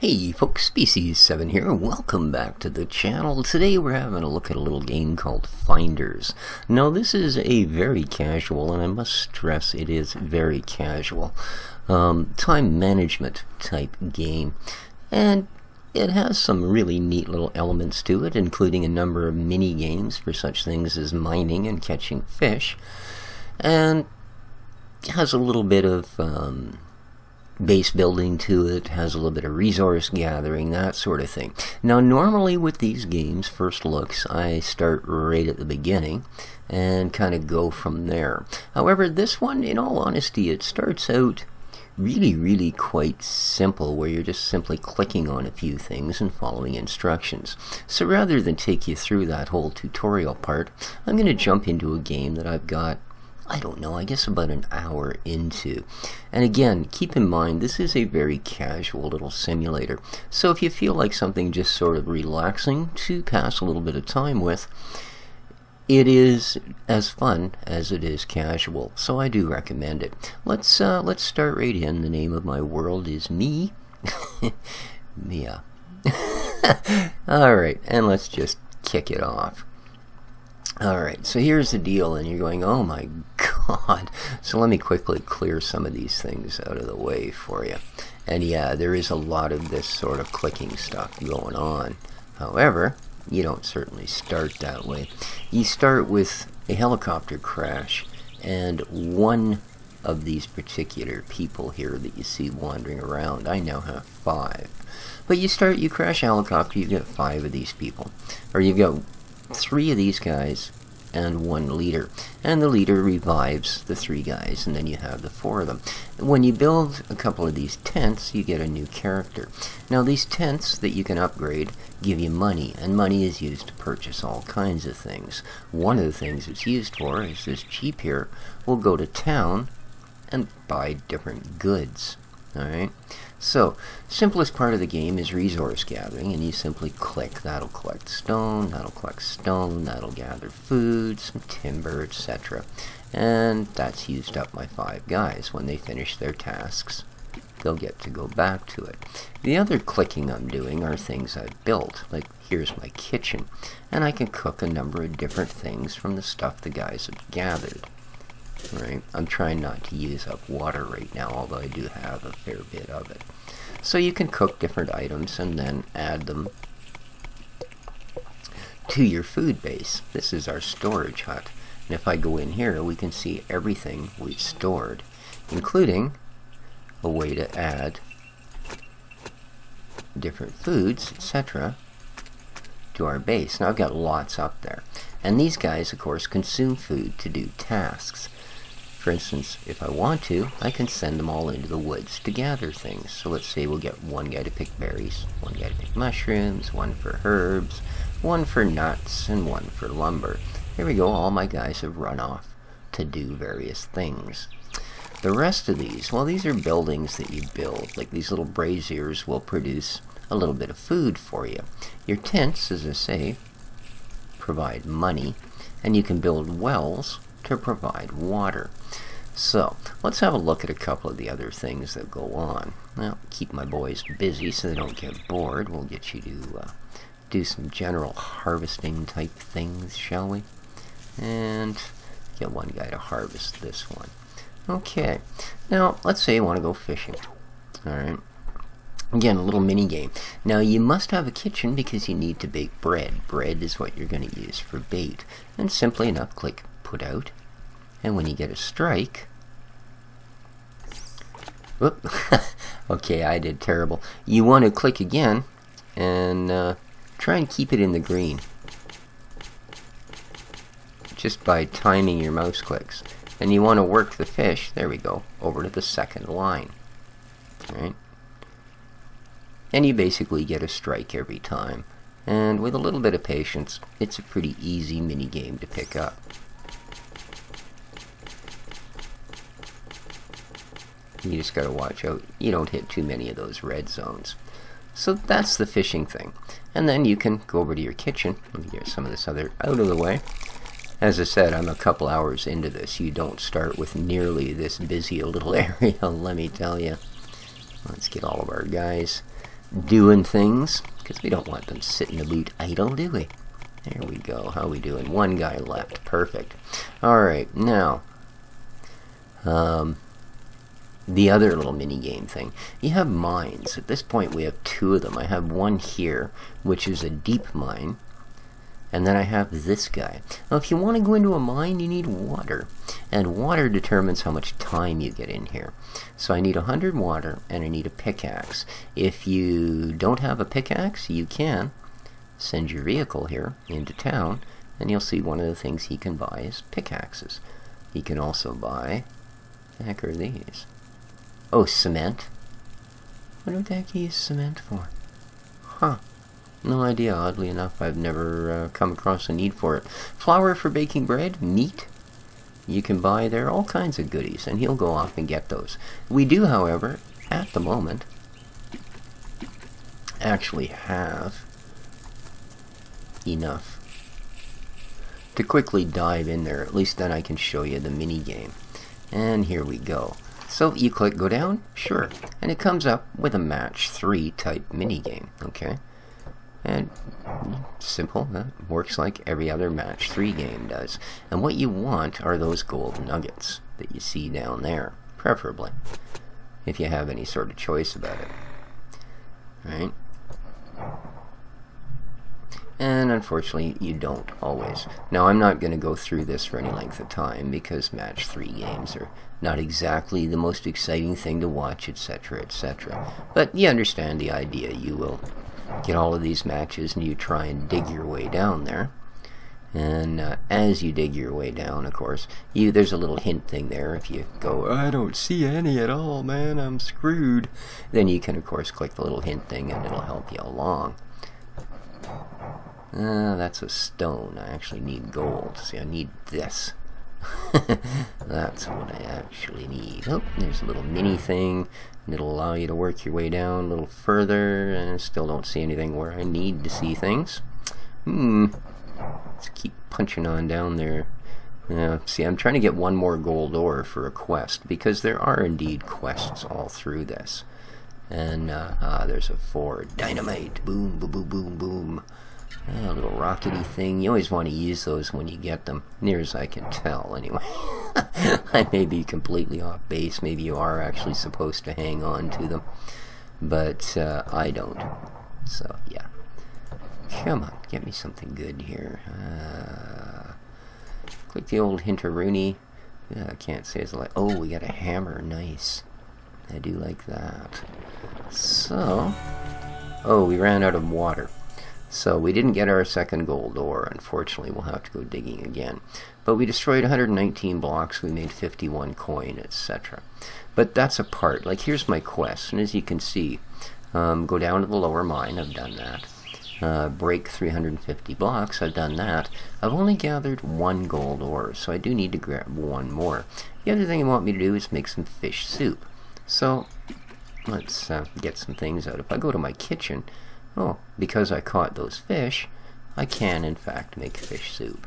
Hey folks, Species7 here. Welcome back to the channel. Today we're having a look at a little game called Finders. Now this is a very casual, and I must stress it is very casual, time management type game. And it has some really neat little elements to it, including a number of mini games for such things as mining and catching fish. And it has a little bit of base building to it, has a little bit of resource gathering, that sort of thing. Now normally with these games, first looks, I start right at the beginning and kind of go from there. However, this one, in all honesty, it starts out really quite simple, where you're just simply clicking on a few things and following instructions. So rather than take you through that whole tutorial part, I'm going to jump into a game that I've got, I don't know, I guess about an hour into. And again, keep in mind, this is a very casual little simulator. So if you feel like something just sort of relaxing to pass a little bit of time with, it is as fun as it is casual. So I do recommend it. Let's start right in. The name of my world is Me. Mia. Alright, and let's just kick it off. Alright, so here's the deal, and you're going, oh my god. So let me quickly clear some of these things out of the way for you. And yeah, there is a lot of this sort of clicking stuff going on. However, you don't certainly start that way. You start with a helicopter crash, and one of these particular people here that you see wandering around, I now have 5. But you crash a helicopter, you've got 5 of these people. Or you've got 3 of these guys and 1 leader, and the leader revives the 3 guys, and then you have the 4 of them. When you build a couple of these tents, you get a new character. Now these tents that you can upgrade give you money, and money is used to purchase all kinds of things. One of the things it's used for is this Jeep here will go to town and buy different goods. Alright, so simplest part of the game is resource gathering, and you simply click. That'll collect stone, that'll gather food, some timber, etc. And that's used up my 5 guys. When they finish their tasks, they'll get to go back to it. The other clicking I'm doing are things I've built, like here's my kitchen, and I can cook a number of different things from the stuff the guys have gathered. Right, I'm trying not to use up water right now, although I do have a fair bit of it. So you can cook different items and then add them to your food base. This is our storage hut, and if I go in here, we can see everything we've stored, including a way to add different foods, etc. to our base. Now I've got lots up there, and these guys of course consume food to do tasks. For instance, if I want to, I can send them all into the woods to gather things. So let's say we'll get 1 guy to pick berries, 1 guy to pick mushrooms, 1 for herbs, 1 for nuts, and 1 for lumber. Here we go, all my guys have run off to do various things. The rest of these, well, these are buildings that you build. Like these little braziers will produce a little bit of food for you. Your tents, as I say, provide money, and you can build wells to provide water. So let's have a look at a couple of the other things that go on. Well, keep my boys busy so they don't get bored. We'll get you to do some general harvesting type things, shall we? And get 1 guy to harvest this one. Okay, now let's say you want to go fishing. Alright, again, a little mini game. Now you must have a kitchen because you need to bake bread. Bread is what you're going to use for bait. And simply enough, click put out, and when you get a strike, whoop, okay, I did terrible. You want to click again and try and keep it in the green, just by timing your mouse clicks. And you want to work the fish, there we go, over to the second line. Alright, and you basically get a strike every time, and with a little bit of patience, it's a pretty easy mini game to pick up. You just gotta watch out you don't hit too many of those red zones. So that's the fishing thing. And then you can go over to your kitchen. Let me get some of this other out of the way. As I said, I'm a couple hours into this. You don't start with nearly this busy a little area, let me tell you. Let's get all of our guys. doing things, because we don't want them sitting about idle, do we? There we go. How we doing? One guy left. Perfect. Alright, now, the other little mini-game thing. You have mines. At this point, we have 2 of them. I have one here, which is a deep mine. And then I have this guy. Now, if you want to go into a mine, you need water. And water determines how much time you get in here. So I need 100 water, and I need a pickaxe. If you don't have a pickaxe, you can send your vehicle here into town, and you'll see one of the things he can buy is pickaxes. He can also buy... what the heck are these? Oh, cement? What the heck do you use cement for? Huh. No idea. Oddly enough, I've never come across a need for it. Flour for baking bread, meat. You can buy there all kinds of goodies, and he'll go off and get those. We do, however, at the moment, actually have enough to quickly dive in there. At least then I can show you the mini game. And here we go. So you click go down, sure, and it comes up with a match 3 type mini game. Okay. And simple, that works like every other match 3 game does. And what you want are those gold nuggets that you see down there, preferably, if you have any sort of choice about it. Right? And unfortunately, you don't always. Now, I'm not going to go through this for any length of time because match 3 games are not exactly the most exciting thing to watch, etc., etc. But you understand the idea. You will get all of these matches and you try and dig your way down there. And as you dig your way down, of course, there's a little hint thing there. If you go, I don't see any at all, man, I'm screwed, then you can, of course, click the little hint thing and it'll help you along. That's a stone. I actually need gold. See, I need this. That's what I actually need. Oh, there's a little mini thing. It'll allow you to work your way down a little further, and I still don't see anything where I need to see things. Let's keep punching on down there. See, I'm trying to get one more gold ore for a quest, because there are indeed quests all through this. And, there's a 4. Dynamite. Boom, boom, boom, boom, boom. A little rockety thing. You always want to use those when you get them, near as I can tell, anyway. I may be completely off base. Maybe you are actually supposed to hang on to them. But I don't. So, yeah. Come on, get me something good here. Click the old Hinterrooney. I can't say it's like... oh, we got a hammer. Nice. I do like that. So... oh, we ran out of water. So we didn't get our second gold ore. Unfortunately, we'll have to go digging again. But we destroyed 119 blocks. We made 51 coin, etc. But that's a part. Like, here's my quest. And as you can see, go down to the lower mine. I've done that. Break 350 blocks. I've done that. I've only gathered 1 gold ore, so I do need to grab 1 more. The other thing you want me to do is make some fish soup. So let's get some things out. If I go to my kitchen... oh, because I caught those fish, I can, in fact, make fish soup.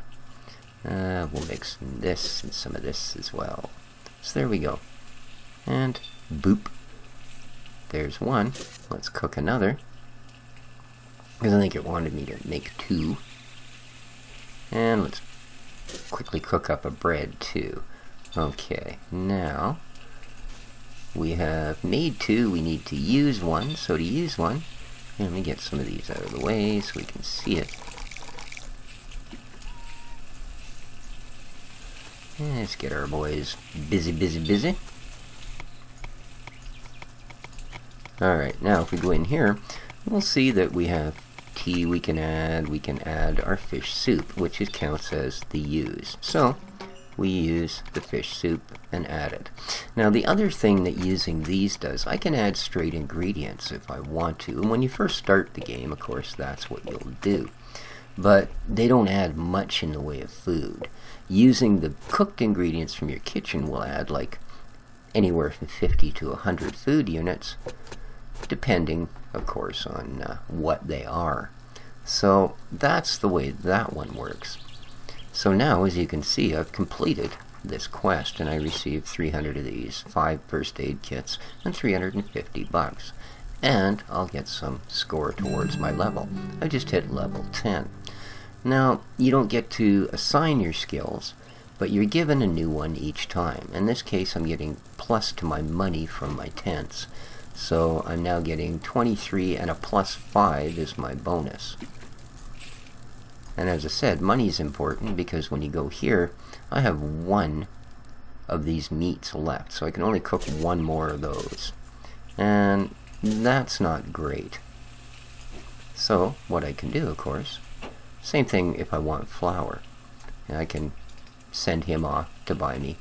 We'll mix some of this and some of this as well. So there we go. And boop. There's 1. Let's cook another. Because I think it wanted me to make 2. And let's quickly cook up a bread, too. Okay, now we have made 2. We need to use 1. So to use 1... let me get some of these out of the way so we can see it. And let's get our boys busy, busy, busy. Alright, now if we go in here, we'll see that we have tea we can add. We can add our fish soup, which it counts as the use. So, we use the fish soup and add it. Now the other thing that using these does, I can add straight ingredients if I want to. And when you first start the game, of course, that's what you'll do. But they don't add much in the way of food. Using the cooked ingredients from your kitchen will add like anywhere from 50 to 100 food units, depending, of course, on what they are. So that's the way that one works. So now, as you can see, I've completed this quest, and I received 300 of these, 5 first aid kits, and 350 bucks. and I'll get some score towards my level. I just hit level 10. Now, you don't get to assign your skills, but you're given a new one each time. In this case, I'm getting plus to my money from my tents. So I'm now getting 23, and a plus 5 is my bonus. And as I said, money is important because when you go here, I have one of these meats left, so I can only cook one more of those. And that's not great. So what I can do, of course, same thing if I want flour. I can send him off to buy me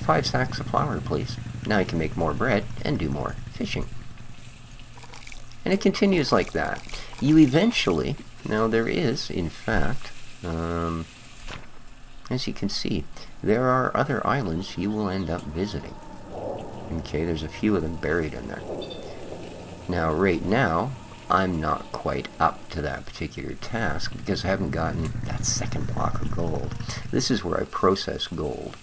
5 sacks of flour, please. Now I can make more bread and do more fishing. And it continues like that. You eventually, now there is, in fact, as you can see, there are other islands you will end up visiting. Okay, there's a few of them buried in there. Now, right now, I'm not quite up to that particular task because I haven't gotten that second block of gold. This is where I process gold.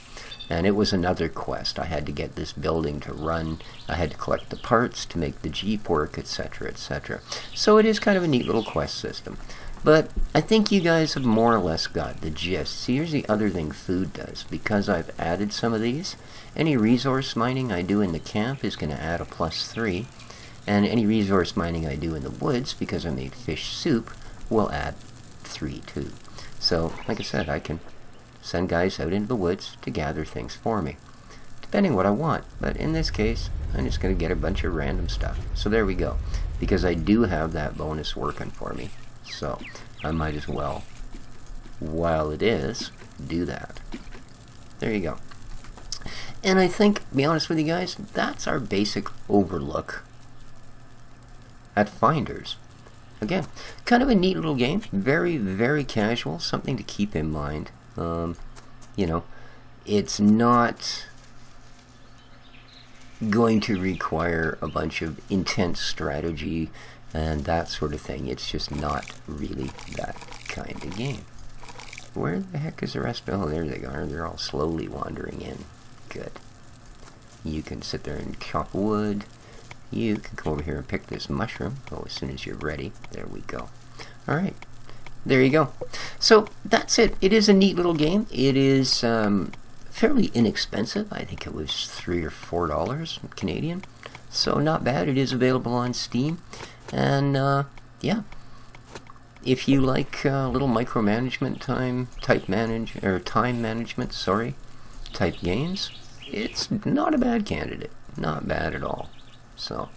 And it was another quest. I had to get this building to run. I had to collect the parts to make the Jeep work, etc., etc. So it is kind of a neat little quest system. But I think you guys have more or less got the gist. See, here's the other thing food does. Because I've added some of these, any resource mining I do in the camp is going to add a plus 3. And any resource mining I do in the woods, because I made fish soup, will add 3 too. So, like I said, I can send guys out into the woods to gather things for me, depending what I want. But in this case, I'm just going to get a bunch of random stuff. So there we go. Because I do have that bonus working for me. So, I might as well, while it is, do that. There you go. And I think, to be honest with you guys, that's our basic overlook at Finders. Again, kind of a neat little game. Very, very casual. Something to keep in mind. You know, it's not going to require a bunch of intense strategy and that sort of thing. It's just not really that kind of game. Where the heck is the rest? Oh, there they are. They're all slowly wandering in. Good. You can sit there and chop wood. You can come over here and pick this mushroom. Oh, as soon as you're ready. There we go. Alright. There you go. So, that's it. It is a neat little game. It is fairly inexpensive. I think it was $3 or $4 Canadian. So, not bad. It is available on Steam. And, yeah. If you like little micromanagement time management, type games, it's not a bad candidate. Not bad at all. So,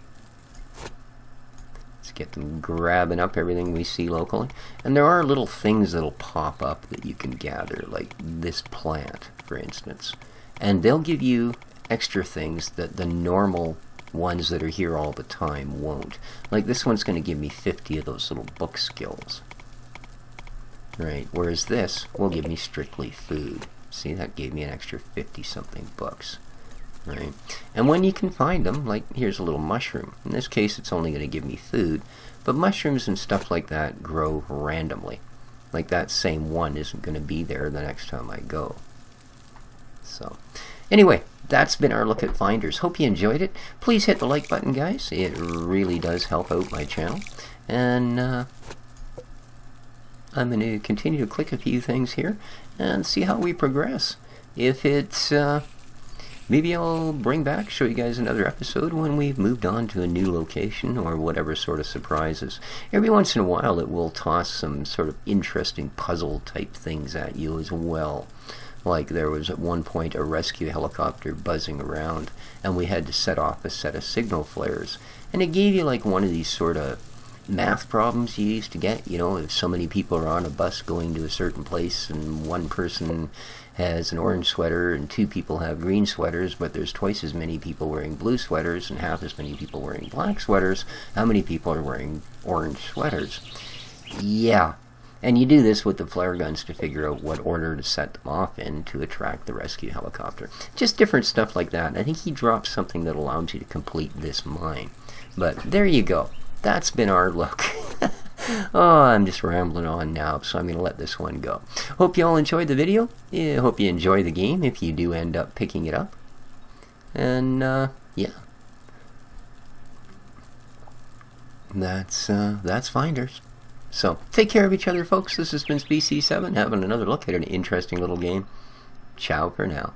let's get them grabbing up everything we see locally. And there are little things that'll pop up that you can gather, like this plant, for instance. And they'll give you extra things that the normal ones that are here all the time won't. Like this one's going to give me 50 of those little book skills. Right, whereas this will give me strictly food. See, that gave me an extra 50-something books. Right, and when you can find them, like here's a little mushroom. In this case, it's only going to give me food, but mushrooms and stuff like that grow randomly. Like that same one isn't going to be there the next time I go. So, anyway, that's been our look at Finders. Hope you enjoyed it. Please hit the like button, guys. It really does help out my channel. And I'm going to continue to click a few things here and see how we progress. If it's maybe I'll show you guys another episode when we've moved on to a new location or whatever sort of surprises. Every once in a while it will toss some sort of interesting puzzle type things at you as well. Like there was at one point a rescue helicopter buzzing around and we had to set off a set of signal flares. And it gave you like one of these sort of math problems you used to get. You know, if so many people are on a bus going to a certain place and one person has an orange sweater and 2 people have green sweaters, but there's twice as many people wearing blue sweaters and half as many people wearing black sweaters, how many people are wearing orange sweaters? Yeah. And you do this with the flare guns to figure out what order to set them off in to attract the rescue helicopter. Just different stuff like that. I think he dropped something that allows you to complete this mine. But there you go. That's been our look. Oh, I'm just rambling on now, so I'm going to let this one go. Hope you all enjoyed the video. Yeah, hope you enjoy the game if you do end up picking it up. And, yeah. that's Finders. So, take care of each other, folks. This has been Species 7, having another look at an interesting little game. Ciao for now.